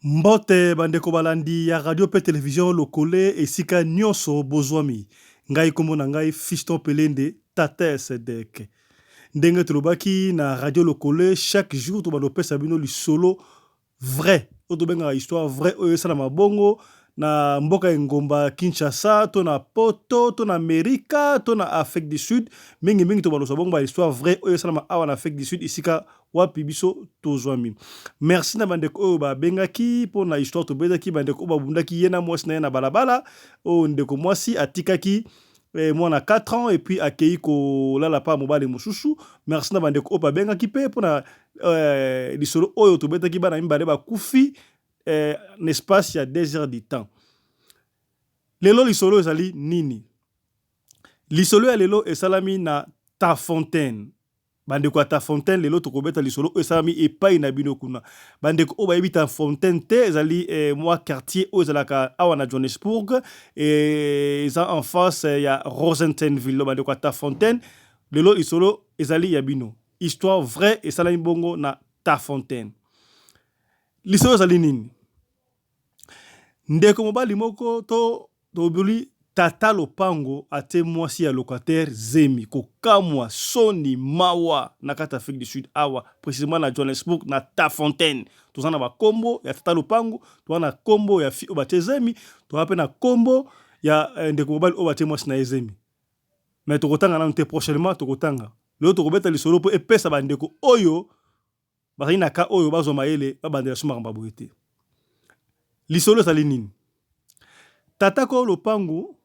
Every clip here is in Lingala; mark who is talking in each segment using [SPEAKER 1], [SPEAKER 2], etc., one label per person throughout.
[SPEAKER 1] Mbote bandeko balandi ya radio pe télévision lokole esika nyonso bozwami. Ngai kombo na ngai Fiston Pelende Tata Sedek. Ndenge tulobaki na radio lokole chaque jour to bandopesa bino lisolo vrai. Oto benga histoire vrai oyo esala mabongo na mboka engomba Kinshasa, to na Poto, to na Amerika, to na Afrique du Sud. Mingi to balosa bongo ba histoire vrai oyo esala ma awa na Afrique du Sud isika wapi biso tozwami. Merci na bandeko oyo babengaki po na histoire to bezaki bandeko oyo babundaki yena mwasi na ye na balabala o ndeko mwasi atikaki mwana 4 ans et puis akei ko lala pa mobali mususu. Merci na bandeko oyo babengaki pe po na lisolo oyo to betaki bana mibale bakufi n'espace ya 2 heures du temps. Lelo lisolo ezali nini? Lisolo ya lelo esalami na Tafontaine. Bandeko ta Fontaine lelo tokobeta lisolo esalami epai na bino kuna. Bandeko o bayebi Tafontaine te ezali moi quartier o ezalaka awa na Johannesburg eza en face ya Rosentenville. Bandeko Tafontaine lelo lisolo ezali ya bino. Histoire vraie esalami bongo na Tafontaine. Lisolo ezali nini? Ndeko mobali moko to tobuli tata lopango ate mwasi ya locataire zemi kokamwa soni mawa na kata Afrique du Sud awa précisément na Johannesburg na Tafontaine. Tozana ba kombo ya tata lopango, tozana kombo ya fi obate zemi, tozape na kombo ya ndeko mobali obate mwasi na zemi. Mais tokotanga na nte prochainement tokotanga. Lelo tokobeta lisolo po epesa bandeko oyo bazali na ka oyo bazo mayele babandela sumaka baboyete. Lisolo ezali nini? Tata ko lopango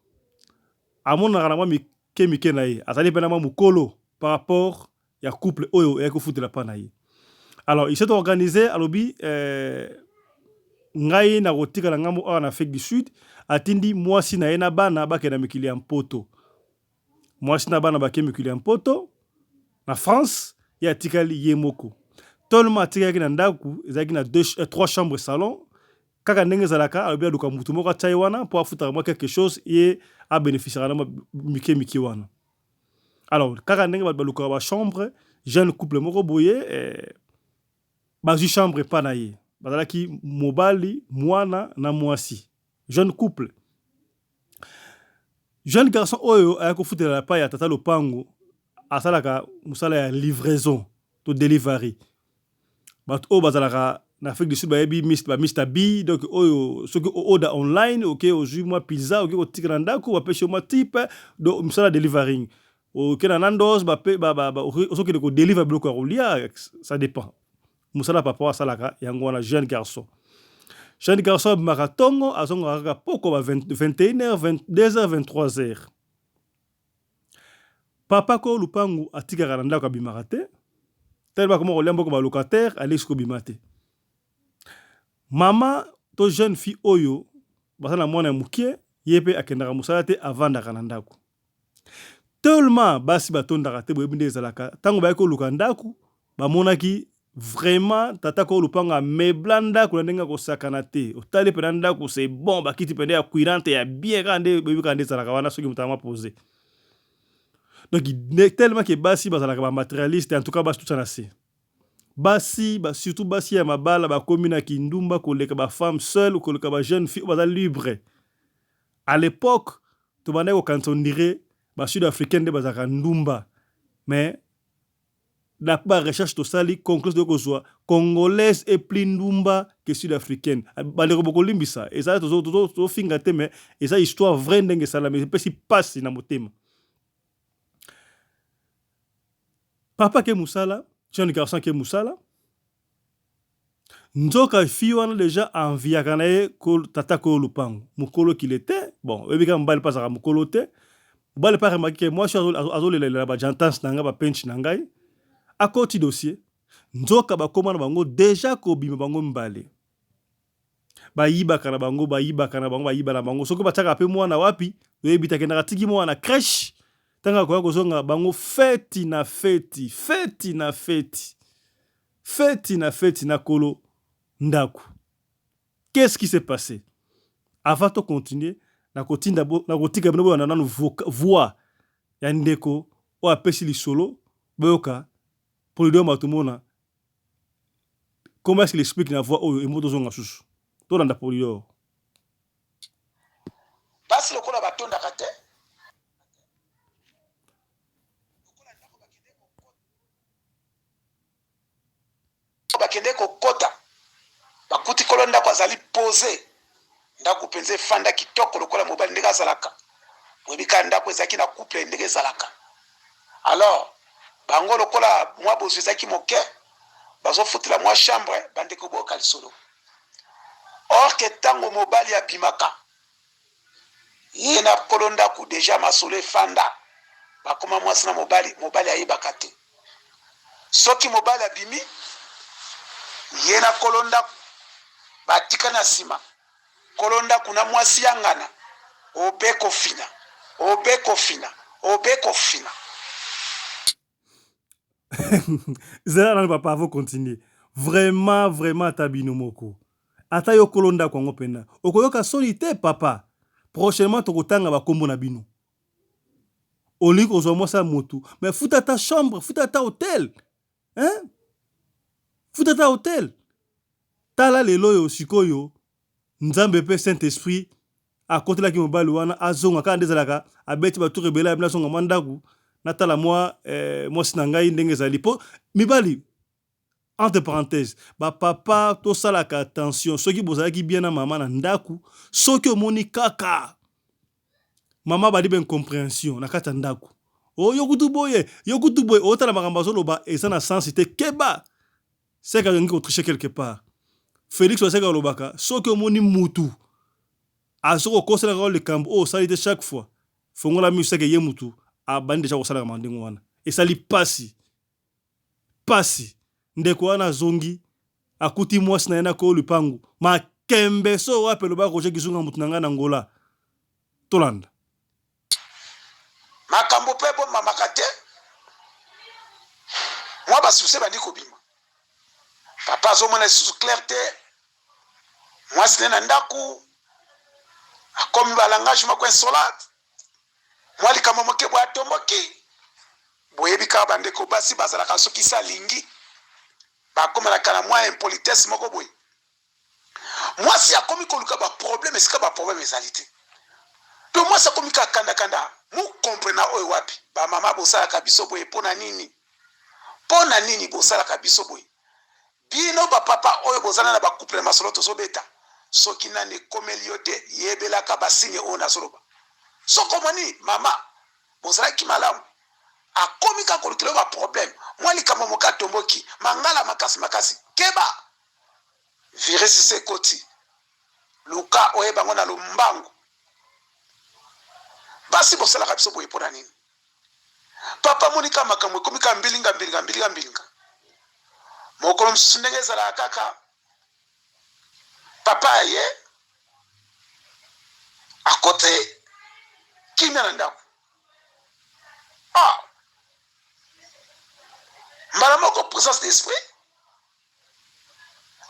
[SPEAKER 1] amonaka na mwa mike na ye azali mpe na mwa mokolo par rapport ya couple oyo eyaki kofutela pa na ye. Alors il s'est organisé alobi ngai na kotikala ngambo awa na Afrique du Sud atindi mwasi na ye na bana bakenda mikili ya mpoto. Mwasi na bana bakenda mikili ya mpoto na France ye atikali ye moko. Tolma atikaki na ndaku ezalaki na 3 chambres salon. Kaka ndenge zalaka alobi aluka mutu moko atai wana po afutaka mwa quelque chose ye a bénéficiera na mike wana. Alors kaka ndenge baluka ba chambre jeune couple moko boye bazu chambre pa na ye. Bazalaki mobali mwana na mwasi. Jeune couple. Jeune garçon oyo ayako futela pa ya tata lopango asalaka musala ya livraison to delivery. Bat o bazalaka na Afrique du Sud bayebi Mr. B donc oyo soki order online OK ozui moi pizza OK otikana ndako bapeshe moi type do musala delivering OK na Nandos bape soki de ko deliver bloc rolia ça dépend musala papa asalaka yango na jeune garçon maratongo azonga kaka poko ba 21h 22h 23h papa ko lupangu atikaka na ndako abimaka te tellement comme rolia mboko ba locataire alexko bimate. Mama to jeune fille oyo basana mwana mukie yepe akendaka musala te avandaka na ndako. Tellement basi batondaka te boyebinde ezalaka tango bayeko luka ndako bamonaki vraiment tata ko lupanga meblanda ko ndenga ko sakana te otali pe ndako c'est bon bakiti pende ya cuirante ya bien kande boyebika nde ezalaka wana soki mutama poser. Donc tellement que basi bazalaka ba matérialiste en tout cas basi tout ça na se. Basi surtout basi ya mabala bakomi na kindumba koleka ba femme seule koleka ba jeune fille baza libre. À l'époque to bandeko quand on dirait ba sud-africaine de bazaka ndumba mais la recherche to sali concluse de kozwa congolaise et plus ndumba que sud-africaine. Bandeko boko limbisa et ça to finga te mais et ça histoire vraie ndenge sala mais pesi passe na motema. Papa ke musala jeune garçon qui est musala nzoka fi wana déjà enviaka na ye ko tata ko lupango mukolo qu'il était bon ebika mbali pasaka mukolo te mbali pa remaki ke moi azolela ba jantance nanga ba pench nangai akoti dossier nzoka bakoma na bango déjà ko bima bango mbale bayibaka na bango soko bataka pe mwana wapi oyebita ke na tiki mwana crèche tanga ko kozonga bango feti na feti na kolo ndaku. Qu'est-ce qui s'est passé? Avant de continuer na kotinda na kotika bino na nanu voix ya ndeko o apesi li solo boyoka pour le dire matumona comment est-ce qu'il explique la voix oyo emoto zonga susu. tolanda polio
[SPEAKER 2] basi lokola batondaka te bakende kokota bakuti kolo ndako azali pose ndako mpenza efanda kitoko lokola mobali ndenge azalaka boyebika ndako ezalaki na couple ndenge ezalaka alors bango lokola mwa bozwi ezalaki moke bazofutela mwa chambre bandeko boyoka lisolo or ke ntango mobali abimaka ye na kolo ndako deja masolo efanda bakoma mwasi na mobali ayebaka te soki mobali abimi ye na kolo ndako batika na nsima kolo ndako na mwasi yangana obe kofina
[SPEAKER 1] zela nani papa avo continuer vraiment ata bino moko ata yo kolo ndako yango mpena okoyoka soni te papa prochainement tokotanga bakombo na bino olingi kozwa mwasi ya motu mais futa ta chambre futa ta hotel hein? Futa ta hotel tala lelo oyo sikoyo nzambe mpe saint esprit akotelaki mobali wana azonga kaka nde ezalaka abeti batour ebele abina azonga mwa ndako natala mwasi na ngai ndenge ezali mpo mibali entre parenthèse bapapa tosalaka attention soki bozalaki bien na mama na ndako soki omoni kaka mama badi baincompréhension na kati ya ndako yokutu boye otala makambo azoloba eza na sensi te keba seka alingi kotriche quelque part Félix waseka alobaka soki omoni mutu azoko koselaka likambo oyo osali te chaque fois fongola miso seke ye mutu abandi deja kosalaka mandenge wana esali pasi ndeko wana azongi akuti mwasi na ye na koyo lupangu makembe so wape lobaka koje kizunga mutu na ngai na ngola tolanda
[SPEAKER 2] makambo mpe bomamaka te mwa basuse bandi kobima papa azomona lisusu clair te mwasi ne na ndako akomi balangage moko insolate mwa likambo moke boye atomboki boyebi kaka bandeko basi bazalaka soki se alingi bakomelaka na mwa impolitesse moko boye mwasi akomi koluka baproblème esika baproblème ezali te to mwasi akomi kaka kandakanda mukomprena oyo wapi bamama bosalaka biso boye mpo na nini bosalaka biso boye bino bapapa oyo bozala na bacouple na masolo tozobeta soki nani ekomeli yo te yebelaka basigne oyo nazoloba soko moni mama bozalaki malamu akomi kaka kolukela yo baproblème mwa likambo moka atomboki mangala makasi keba virisi se ekoti luka oyebango na lombangu basi bosalaka biso boye mpo na nini papa monika makambo ekomi ka mbilinga mokolo mosusu ndenge ezalaka kaka papa ye akote kimia na ndako mbala moko présence d'esprit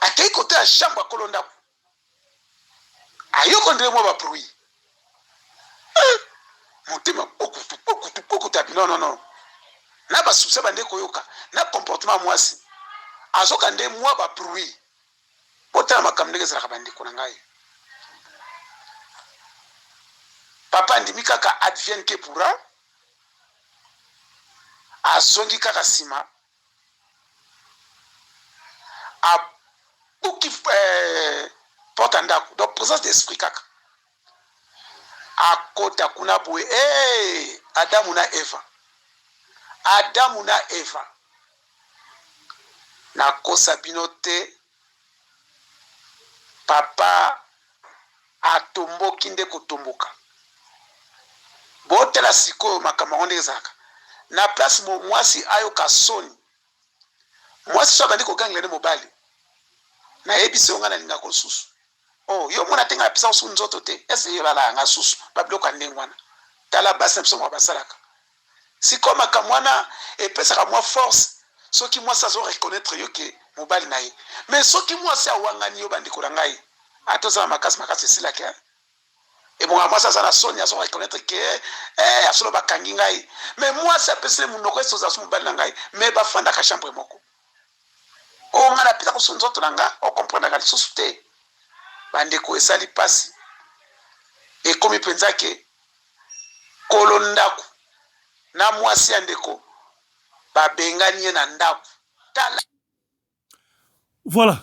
[SPEAKER 2] akei kote ya chambre akolo ndako ayoko ndenge mwa bapruit motema okuta non na basusa bande koyoka na comportement mwasi azoka nde mwa bapruit botala makambo ndenge ezalaka bandeko na ngai papa ndimi kaka advienne ke pourra azongi kaka nsima abuki porte ndako donc présence d'esprit kaka akota kuna boye Adamu na Eva nakosa bino te papa atomboki nde kotomboka botela sikoyo makambo yango ndenge ezalaka na place mwasi ayoka soni mwasi so abandi kogangela nde mobali nayebisi yo nga nalingaka lisusu yo mona te nga napesa kosuku nzoto te ese yebala yanga susu babiloko ya ndenge wana tala basi na biso mwa basalaka sikoyo makambo wana epesaka mwa force soki mwasi azo reconnaître yo ke mobali na ye mais soki mwasi awangani yo bandeko na ngai atozala makasi esilaki ebonga mwasi aza na soni azo reconnaître ke asolo bakangi ngai mais mwasi apesile munoko esi oza so mobali na ngai mais bafandaka chambre moko nga napesa kosu nzoto na nga okomprendaka lisusu te bandeko esali pasi ekomi mpenza ke kolo ndako na mwasi ya ndeko babengani ye na ndako tala.
[SPEAKER 1] Voilà.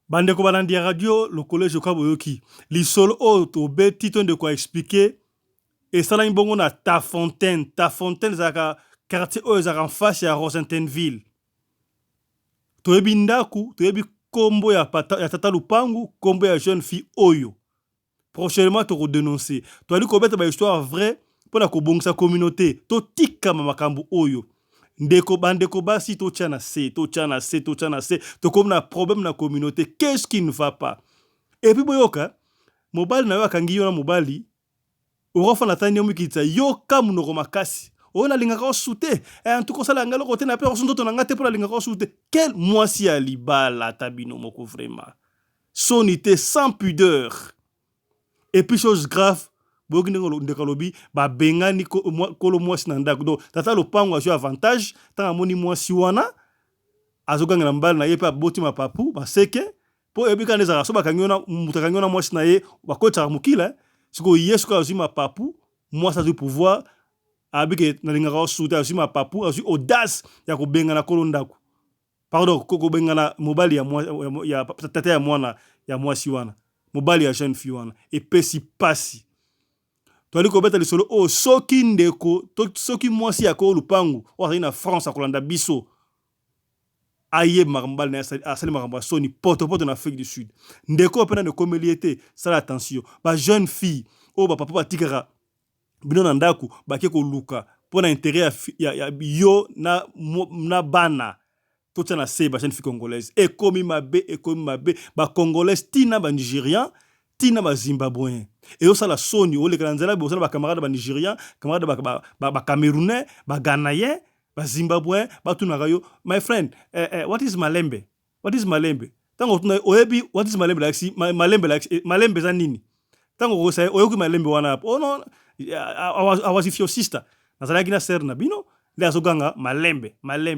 [SPEAKER 1] Bandeko balandi ya radio le collège kwa boyoki lisolo o to beti to ndeko expliquer et ça là mbongo na ta fontaine zaka quartier o zaka en face ya Rosentenville to yebi ndaku to yebi kombo ya tata lupangu kombo ya jeune fille oyo prochainement to dénoncer to ali ko beta ba histoire vraie pour la kobongisa communauté to tika makambo oyo ndeko bandeko basi to tchana se to comme na problème na communauté, qu'est-ce qui ne va pas? Et puis boyoka mobali na yo akangi yo na mobali orofa na tani omikitsa yo kamu no makasi ona lingaka osute en tout cas ça la ngalo côté na pe osunto na ngate pour la lingaka osute quel mwasi ya libala tabino moko vraiment sonité sans pudeur. Et puis chose grave bogi ndekalobi ba bengani kolo mwasi na ndako do tata lopango ajo avantage tanga moni mwasi wana azoganga na mbali na ye pa boti mapapu baseke po ebika neza so bakangona mutakangona mwasi na ye bakota mukila siko yesu ka azima papu mwasi azu pouvoir abike na lingaka osuta azima papu azu audace ya kobenga na kolo ndako pardon ko benga na mobali ya tata ya mwana ya mwasi wana mobali ya jeune fille wana et pesi pasi toali ko beta lisolo o soki ndeko to soki mwasi yako lupangu o na France akolanda biso aye marambal na asali maramba soni poto na Afrique du Sud ndeko pena de komeliete sala attention ba jeune fille o ba papa batikara bino na ndaku bake ko luka pona intérêt ya yo na bana tout na se ba jeune fille congolaise et komi mabe ba congolaise tina ba nigérian tina ba zimbabwéen et au sala soni o le kanzala bo sala ba camarade ba nigérian camarade ba camerounais ba ghanéen ba zimbabwéen ba tunaka yo my friend what is malembe tango tuna oyebi what is malembe malembe za nini tango ko sai oyoki malembe wana oh non I was if your sister nazalaki na ser na bino le azoganga malembe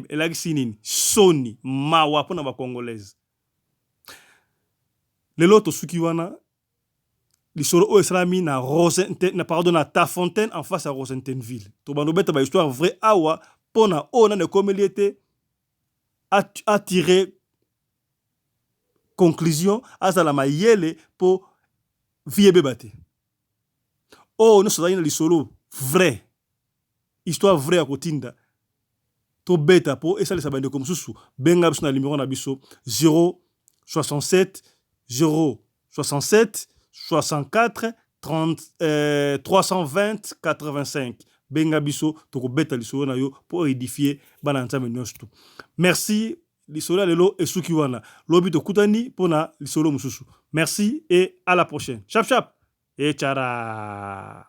[SPEAKER 1] elaki sinini soni mawa pona ba congolaise lelo to suki wana lisolo o esalami na na Tafontaine en face à Rosentenville to bando beta ba histoire vraie awa pona ona ne komeliete a tiré conclusion azala mayele po viebe bate oh no sodani na lisolo vrai histoire vraie à kotinda to beta po esali sabande comme susu benga biso na numéro na biso 067 64 320 85 benga biso to beta lisolo na yo pour édifier bana nzambe nyonso. Merci lisolo lelo esuki wana lobi to kutani pona lisolo mususu. Merci et à la prochaine. Chap chap et tchara.